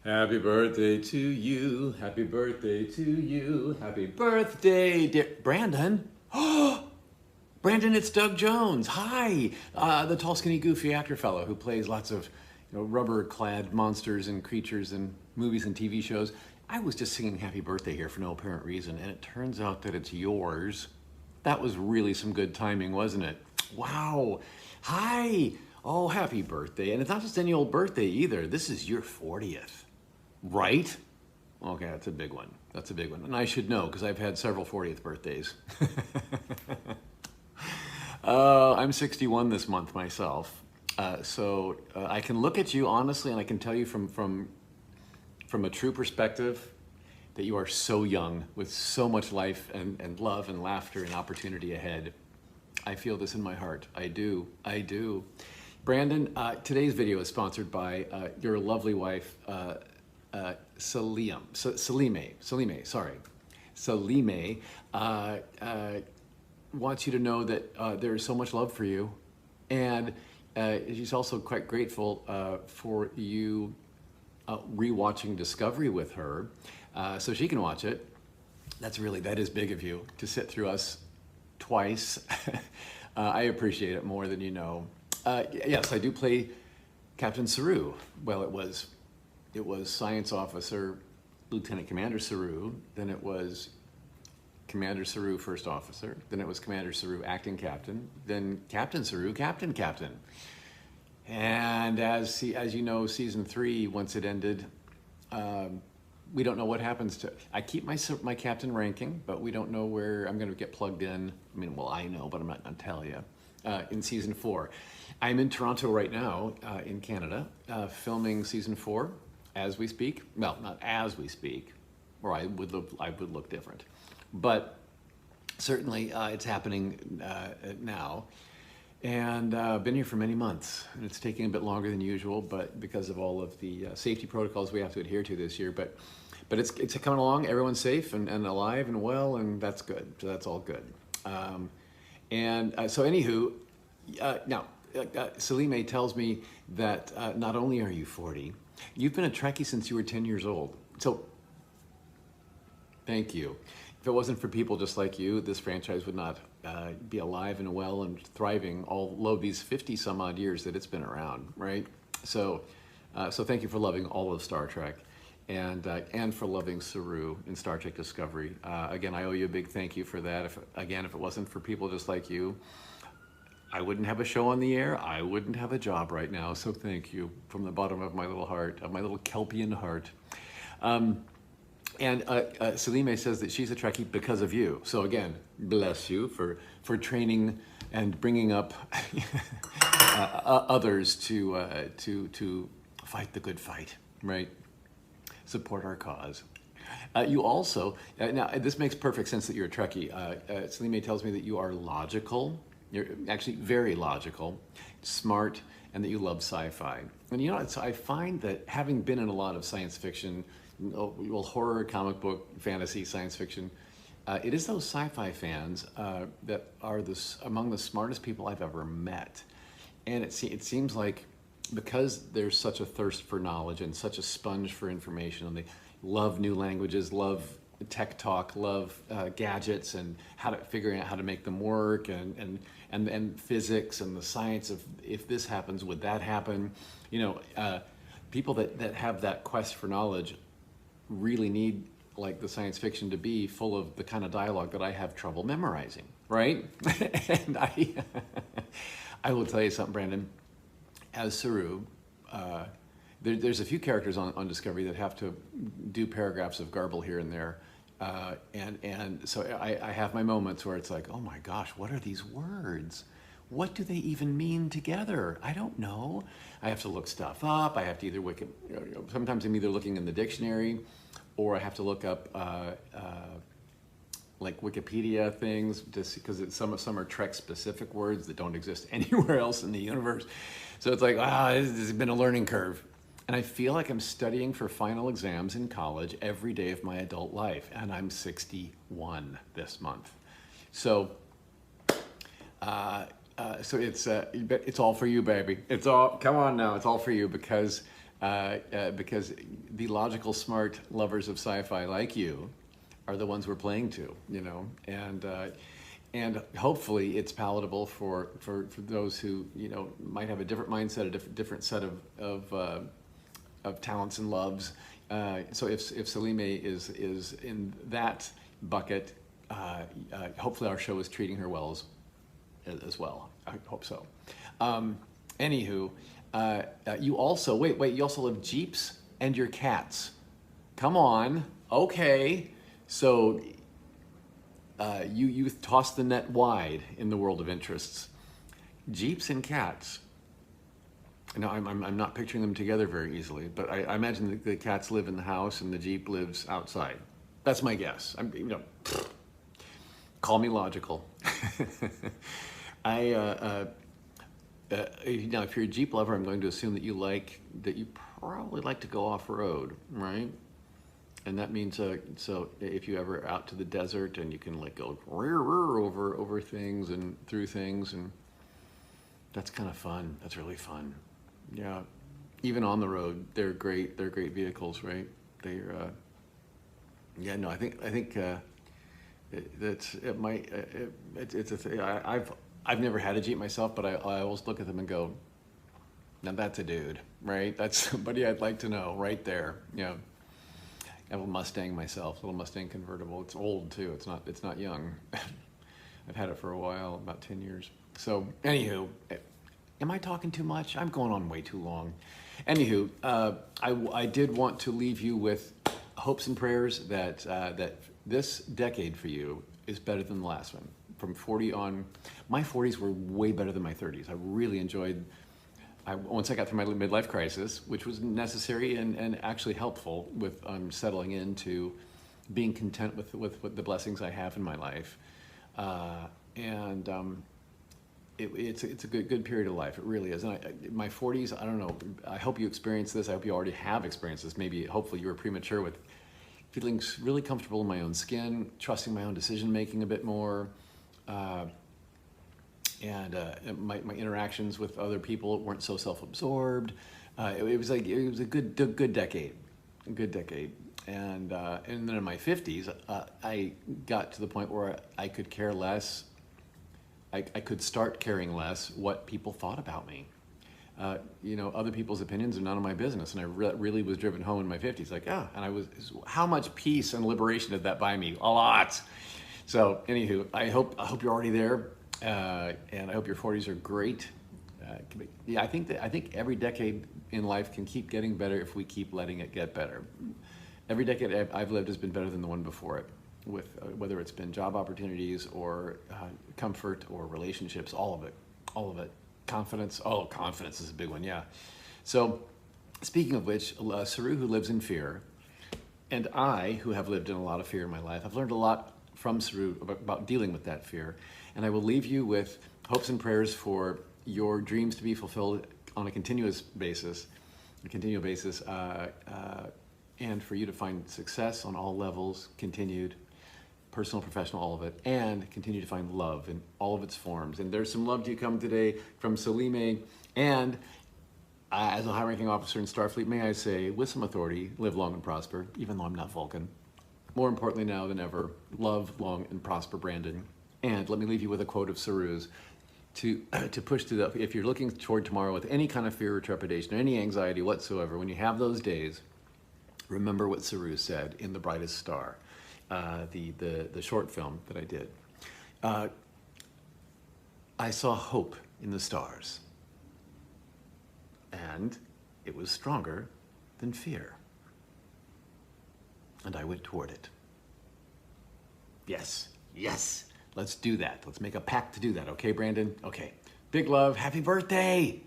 Happy birthday to you. Happy birthday to you. Happy birthday, dear Brandon. Oh, Brandon, it's Doug Jones. Hi, the tall, skinny, goofy actor fellow who plays lots of rubber-clad monsters and creatures in movies and TV shows. I was just singing happy birthday here for no apparent reason, and it turns out that it's yours. That was really some good timing, wasn't it? Wow. Hi. Oh, happy birthday. And it's not just any old birthday either. This is your 40th. Right? Okay, that's a big one. That's a big one. And I should know because I've had several 40th birthdays. I'm 61 this month myself. So I can look at you honestly and I can tell you from a true perspective that you are so young with so much life and love and laughter and opportunity ahead. I feel this in my heart. I do. I do. Brandon, today's video is sponsored by your lovely wife, Salime, wants you to know that there is so much love for you, and she's also quite grateful for you rewatching Discovery with her, so she can watch it. That is big of you to sit through us twice. I appreciate it more than you know. Yes, I do play Captain Saru. Well, it was Science Officer Lieutenant Commander Saru, then it was Commander Saru First Officer, then it was Commander Saru Acting Captain, then Captain Saru Captain. And as you know, season 3, once it ended, we don't know what happens to. I keep my captain ranking, but we don't know where I'm going to get plugged in. I mean, well, I know, but I'm not going to tell you. In season 4, I'm in Toronto right now, in Canada, filming season 4 as we speak. Well, not as we speak, or I would look different, but certainly it's happening now. And I've been here for many months, and it's taking a bit longer than usual, but because of all of the safety protocols we have to adhere to this year. But it's coming along. Everyone's safe and alive and well, and that's good. So that's all good. So anywho, now Salime tells me that not only are you 40, you've been a Trekkie since you were 10 years old. So thank you. If it wasn't for people just like you, this franchise would not be alive and well and thriving all these 50 some odd years that it's been around, right? So thank you for loving all of Star Trek, and for loving Saru in Star Trek Discovery. Again, I owe you a big thank you for that. If it wasn't for people just like you, I wouldn't have a show on the air. I wouldn't have a job right now. So thank you from the bottom of my little heart, of my little Kelpian heart. And Salime says that she's a Trekkie because of you. So again, bless you for training and bringing up others to fight the good fight, right? Support our cause. You also, now this makes perfect sense that you're a Trekkie. Salime tells me that you are logical. You're actually very logical, smart, and that you love sci-fi. And you know, I find that having been in a lot of science fiction, well, horror, comic book, fantasy, science fiction, it is those sci-fi fans that are among the smartest people I've ever met. And it seems like because there's such a thirst for knowledge and such a sponge for information, and they love new languages, love tech talk, love gadgets and figuring out how to make them work, and physics and the science of if this happens, would that happen? You know, people that have that quest for knowledge really need like the science fiction to be full of the kind of dialogue that I have trouble memorizing, right? And I will tell you something, Brandon. As Saru, there's a few characters on Discovery that have to do paragraphs of garble here and there. And so I have my moments where it's like, oh my gosh, what are these words? What do they even mean together? I don't know. I have to look stuff up. I have to sometimes I'm either looking in the dictionary, or I have to look up like Wikipedia things, just because some are Trek specific words that don't exist anywhere else in the universe. So it's like, this has been a learning curve. And I feel like I'm studying for final exams in college every day of my adult life, and I'm 61 this month. So it's all for you, baby. It's all, come on now, it's all for you, because because the logical, smart lovers of sci-fi like you are the ones we're playing to, you know, and hopefully it's palatable for those who, you know, might have a different mindset, a different set of talents and loves. So if Salime is in that bucket, hopefully our show is treating her well as well. I hope so. Anywho, you also, wait, you also love Jeeps and your cats. Come on, okay. So you toss the net wide in the world of interests. Jeeps and cats. Now, I'm not picturing them together very easily, but I imagine the cats live in the house and the Jeep lives outside. That's my guess. You know, call me logical. Now, if you're a Jeep lover, I'm going to assume that you probably like to go off road, right? And that means so if you ever out to the desert and you can like go over things and through things, and that's kind of fun. That's really fun. Yeah, even on the road, they're great. They're great vehicles, right? They're yeah. No, I think it's a thing. I've never had a Jeep myself, but I always look at them and go, now that's a dude, right? That's somebody I'd like to know right there. Yeah. I have a Mustang myself, a little Mustang convertible. It's old too. It's not young. I've had it for a while, about 10 years. So, anywho, am I talking too much? I'm going on way too long. Anywho, I did want to leave you with hopes and prayers that that this decade for you is better than the last one. From 40 on, my 40s were way better than my 30s. I really enjoyed. Once I got through my midlife crisis, which was necessary and actually helpful with settling into being content with the blessings I have in my life, it's a good period of life. It really is. And my 40s, I don't know. I hope you experienced this. I hope you already have experienced this. Maybe, hopefully, you were premature with feeling really comfortable in my own skin, trusting my own decision making a bit more. And my interactions with other people weren't so self-absorbed. It was a good decade, And then in my 50s, I got to the point where I could care less. I could start caring less what people thought about me. You know, other people's opinions are none of my business. And I really was driven home in my 50s, like, and how much peace and liberation did that buy me? A lot. So, anywho, I hope you're already there. And I hope your 40s are great. Yeah, I think every decade in life can keep getting better if we keep letting it get better. Every decade I've lived has been better than the one before it, with whether it's been job opportunities or comfort or relationships, all of it. Confidence. Oh, confidence is a big one. Yeah. So, speaking of which, Saru, who lives in fear, and I, who have lived in a lot of fear in my life, I've learned a lot from Saru about dealing with that fear. And I will leave you with hopes and prayers for your dreams to be fulfilled on a continual basis, and for you to find success on all levels, continued, personal, professional, all of it, and continue to find love in all of its forms. And there's some love to come today from Salime, and as a high-ranking officer in Starfleet, may I say, with some authority, live long and prosper, even though I'm not Vulcan. More importantly now than ever, love long and prosper, Brandon. And let me leave you with a quote of Saru's to push through that. If you're looking toward tomorrow with any kind of fear or trepidation or any anxiety whatsoever, when you have those days, remember what Saru said in The Brightest Star, the short film that I did. I saw hope in the stars, and it was stronger than fear. And I went toward it. Yes. Let's do that. Let's make a pact to do that. Okay, Brandon? Okay. Big love. Happy birthday.